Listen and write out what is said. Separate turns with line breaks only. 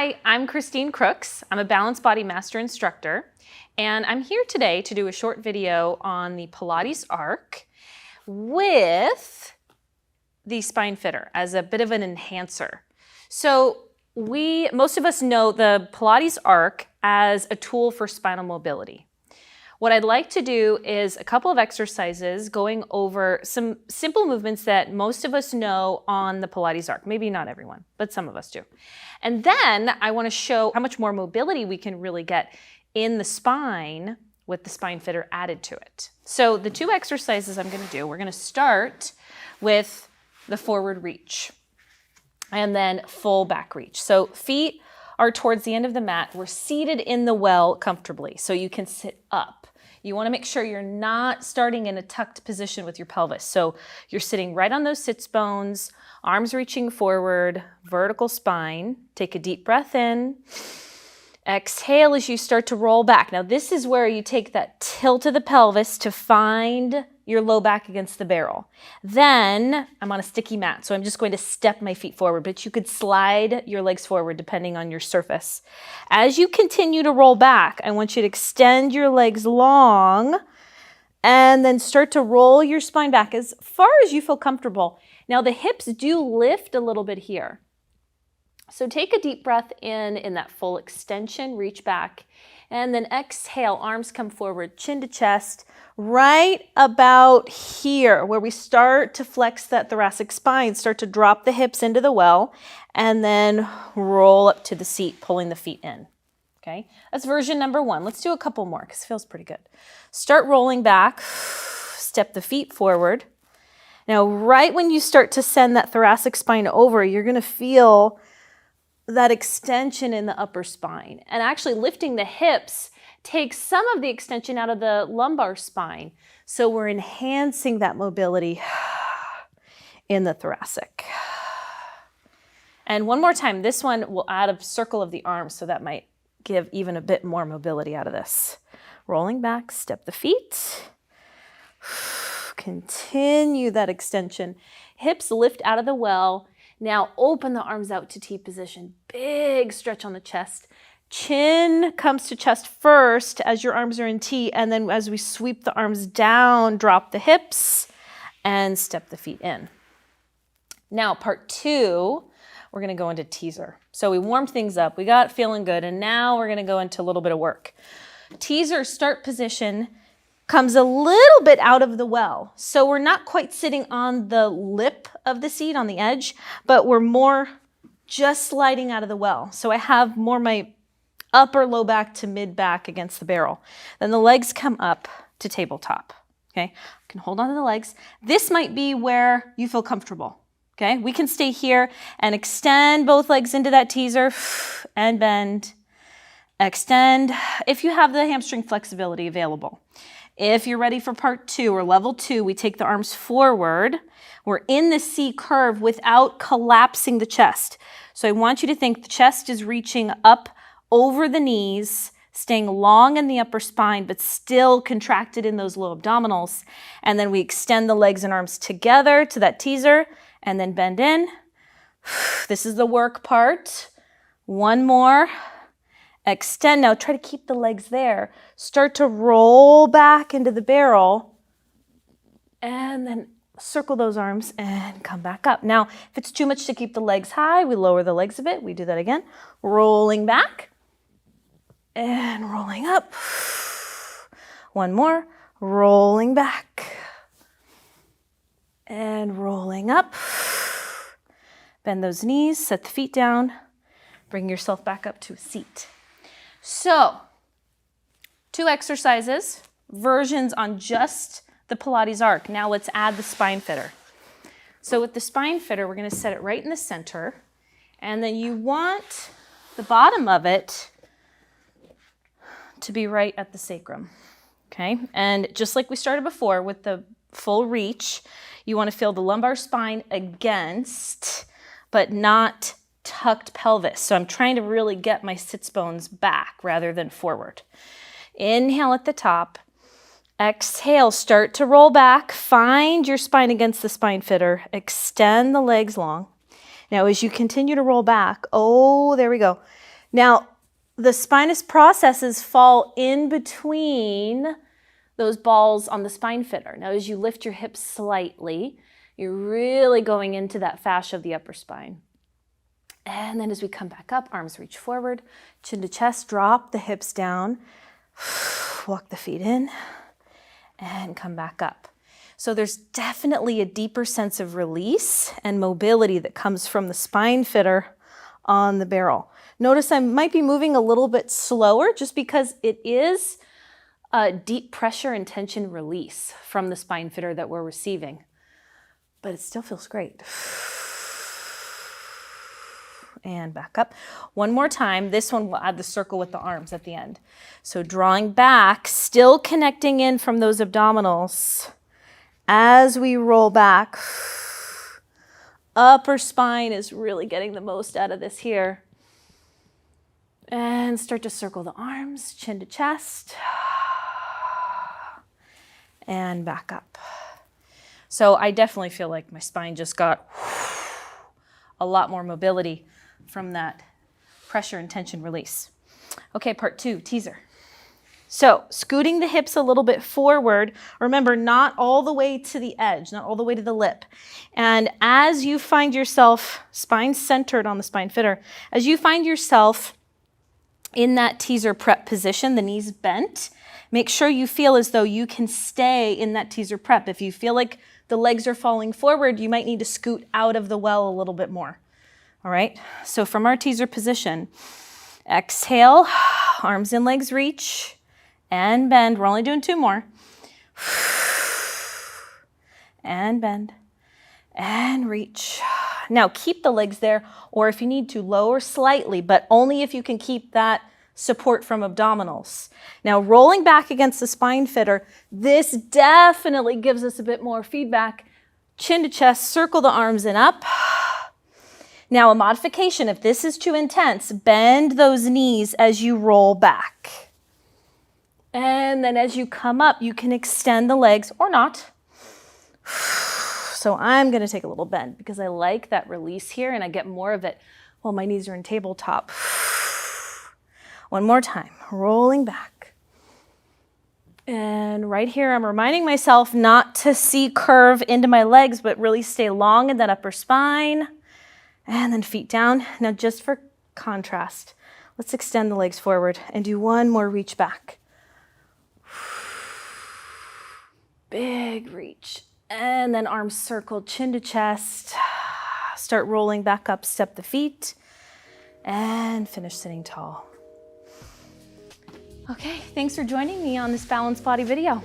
Hi, I'm Christine Crooks. I'm a Balanced Body Master Instructor, and I'm here today to do a short video on the Pilates Arc with the Spinefitter as a bit of an enhancer. So most of us know the Pilates Arc as a tool for spinal mobility. What I'd like to do is a couple of exercises going over some simple movements that most of us know on the Pilates Arc. Maybe not everyone, but some of us do. And then I want to show how much more mobility we can really get in the spine with the Spinefitter added to it. So the two exercises I'm going to do, we're going to start with the forward reach and then full back reach. So feet are towards the end of the mat. We're seated in the well comfortably, so you can sit up. You want to make sure you're not starting in a tucked position with your pelvis. So you're sitting right on those sits bones, arms reaching forward, vertical spine. Take a deep breath in. Exhale as you start to roll back. Now this is where you take that tilt of the pelvis to find your low back against the barrel. Then I'm on a sticky mat, so I'm just going to step my feet forward, but you could slide your legs forward depending on your surface. As you continue to roll back, I want you to extend your legs long and then start to roll your spine back as far as you feel comfortable. Now the hips do lift a little bit here. So take a deep breath in that full extension, reach back, and then exhale, arms come forward, chin to chest, right about here where we start to flex that thoracic spine, start to drop the hips into the well, and then roll up to the seat, pulling the feet in. Okay, that's version number one. Let's do a couple more because it feels pretty good. Start rolling back, step the feet forward. Now, right when you start to send that thoracic spine over, you're going to feel that extension in the upper spine. And actually lifting the hips takes some of the extension out of the lumbar spine. So we're enhancing that mobility in the thoracic. And one more time, this one will add a circle of the arms, so that might give even a bit more mobility out of this. Rolling back, step the feet. Continue that extension. Hips lift out of the well. Now open the arms out to T position. Big stretch on the chest. Chin comes to chest first as your arms are in T, and then as we sweep the arms down, drop the hips and step the feet in. Now part two, we're going to go into teaser. So we warmed things up, we got feeling good, and now we're going to go into a little bit of work. Teaser start position comes a little bit out of the well. So we're not quite sitting on the lip of the seat, on the edge, but we're more just sliding out of the well. So I have more my upper low back to mid back against the barrel. Then the legs come up to tabletop. Okay, I can hold on to the legs. This might be where you feel comfortable. Okay, we can stay here and extend both legs into that teaser and bend. Extend if you have the hamstring flexibility available. If you're ready for part two or level two, we take the arms forward. We're in the C curve without collapsing the chest. So I want you to think the chest is reaching up over the knees, staying long in the upper spine, but still contracted in those low abdominals. And then we extend the legs and arms together to that teaser and then bend in. This is the work part. One more. Extend. Now try to keep the legs there. Start to roll back into the barrel and then circle those arms and come back up. Now, if it's too much to keep the legs high, we lower the legs a bit. We do that again. Rolling back and rolling up. One more. Rolling back and rolling up. Bend those knees, set the feet down, bring yourself back up to a seat. So, two exercises, versions on just the Pilates Arc. Now let's add the Spinefitter. So with the Spinefitter, we're going to set it right in the center, and then you want the bottom of it to be right at the sacrum. Okay, and just like we started before with the full reach, you want to feel the lumbar spine against, but not tucked pelvis. So I'm trying to really get my sits bones back rather than forward. Inhale at the top. Exhale, start to roll back. Find your spine against the Spinefitter. Extend the legs long. Now as you continue to roll back, oh, there we go. Now, the spinous processes fall in between those balls on the Spinefitter. Now, as you lift your hips slightly, you're really going into that fascia of the upper spine. And then as we come back up, arms reach forward, chin to chest, drop the hips down, walk the feet in, and come back up. So there's definitely a deeper sense of release and mobility that comes from the Spinefitter on the barrel. Notice I might be moving a little bit slower just because it is a deep pressure and tension release from the Spinefitter that we're receiving. But it still feels great. And back up. One more time. This one will add the circle with the arms at the end. So drawing back, still connecting in from those abdominals. As we roll back, upper spine is really getting the most out of this here. And start to circle the arms, chin to chest. And back up. So I definitely feel like my spine just got a lot more mobility from that pressure and tension release. Okay, part 2, teaser. So scooting the hips a little bit forward, remember not all the way to the edge, not all the way to the lip. And as you find yourself spine centered on the Spinefitter, as you find yourself in that teaser prep position, the knees bent, make sure you feel as though you can stay in that teaser prep. If you feel like the legs are falling forward, you might need to scoot out of the well a little bit more. All right, so from our teaser position, exhale, arms and legs reach, and bend. We're only doing 2 more. And bend, and reach. Now keep the legs there, or if you need to, lower slightly, but only if you can keep that support from abdominals. Now rolling back against the Spinefitter, this definitely gives us a bit more feedback. Chin to chest, circle the arms and up. Now a modification, if this is too intense, bend those knees as you roll back. And then as you come up, you can extend the legs or not. So I'm gonna take a little bend because I like that release here and I get more of it while my knees are in tabletop. One more time, rolling back. And right here, I'm reminding myself not to see curve into my legs, but really stay long in that upper spine. And then feet down. Now just for contrast, let's extend the legs forward and do one more reach back. Big reach. And then arms circled, chin to chest. Start rolling back up, step the feet, and finish sitting tall. Okay, thanks for joining me on this balanced body video.